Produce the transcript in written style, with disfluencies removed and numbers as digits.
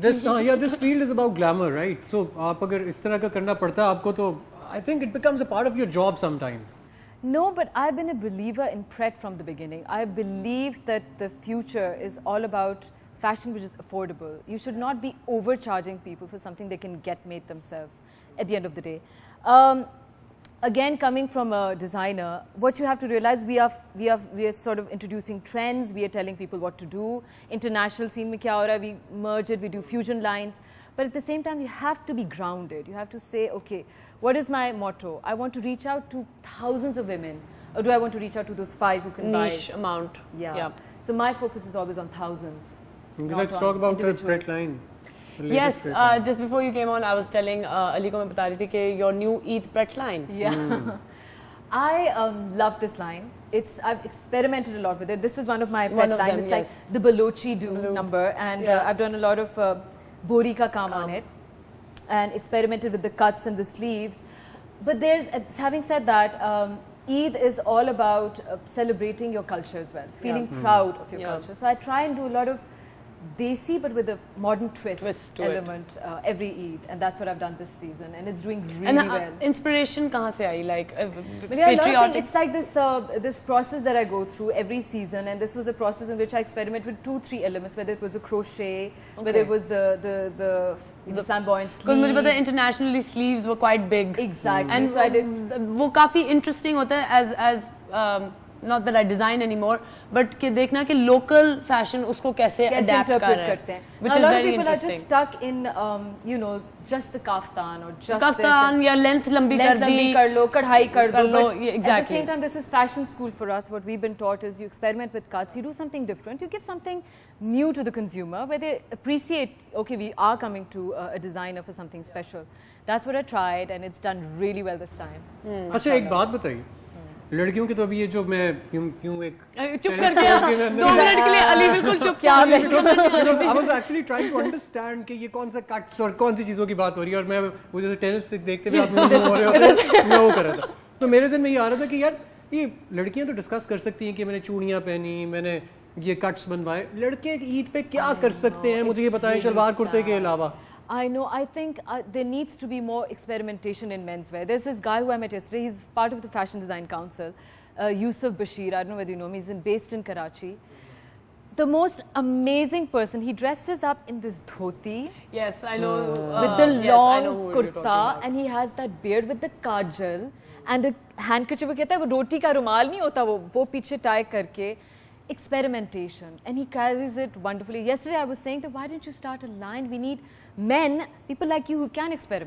This field is about glamour, right? So आप अगर इस तरह का करना पड़ता है आपको तो I think it becomes a part of your job sometimes. No, but I've been a believer in Pret from the beginning. I believe that the future is all about fashion which is affordable. You should not be overcharging people for something they can get made themselves at the end of the day. Again, coming from a designer, what you have to realize, we are sort of introducing trends. We are telling people what to do. International scene mein kya ho raha hai, we merge it. We do fusion lines, but at the same time, you have to be grounded. You have to say, okay, what is my motto? I want to reach out to thousands of women, or do I want to reach out to those 5 who can buy niche amount? Yeah. So my focus is always on thousands. Let's talk about the Pret line. Yes, just before you came on, I was telling Ali ko main bata rahi thi ke your new Eid Pret line. Yeah. I love this line. I've experimented a lot with it. This is one of my pet lines. It's like the Balochi do number, and I've done a lot of bori ka kaam on it, and experimented with the cuts and the sleeves. But having said that, Eid is all about celebrating your culture as well, feeling proud of your culture. So I try and do a lot of desi but with a modern twist element every Eid, and that's what I've done this season, and it's doing really well. Inspiration kahan se aayi? Like patriotic? It's like this process that I go through every season, and this was a process in which I experiment with 2-3 elements, whether it was a crochet, whether it was the flamboyant sleeves. Because मुझे पता है internationally sleeves were quite big. Exactly. And so I did. वो काफी interesting होता है as not that I design anymore, but कि देखना कि local fashion उसको कैसे adapt कर रहे हैं, which is very interesting. A lot of people are just stuck in just the kaftan or just kaftan या length लंबी कर दी, कर लो, कढ़ाई कर दो. Exactly. At the same time, this is fashion school for us. What we've been taught is you experiment with cuts, you do something different, you give something new to the consumer where they appreciate, okay, we are coming to a designer for something special. That's what I tried, and it's done really well this time. अच्छा एक बात बताइए, लड़कियों के तो अभी ये जो मैं यूं एक चुप कर गया 2 मिनट के लिए अली बिल्कुल चुप क्या I was actually trying to understand कि ये कौन सा कट्स और कौन सी चीज़ों की बात हो रही है, और मैं वो जैसे टेनिस देखते हुए आप लोग हो रहे होते मैं वो कर रहा था, तो मेरे ज़हन में ये आ रहा था कि यार ये लड़कियां तो डिस्कस कर सकती हैं कि मैंने चूड़ियाँ पहनी, मैंने ये कट्स बनवाए, लड़के ईद पे क्या कर सकते हैं, मुझे ये बताएं शलवार कुर्ते के अलावा. I know. I think there needs to be more experimentation in menswear. There's this guy who I met yesterday. He's part of the Fashion Design Council, Yusuf Bashir. I don't know whether you know him. He's based in Karachi. The most amazing person. He dresses up in this dhoti. Yes, I know. With the long kurta, and he has that beard with the kajal and the handkerchief. वो कहता है वो रोटी का रुमाल नहीं होता, वो पीछे tie करके. Experimentation, and he carries it wonderfully. Yesterday I was saying that why didn't you start a line? We need men, people like you who can experiment.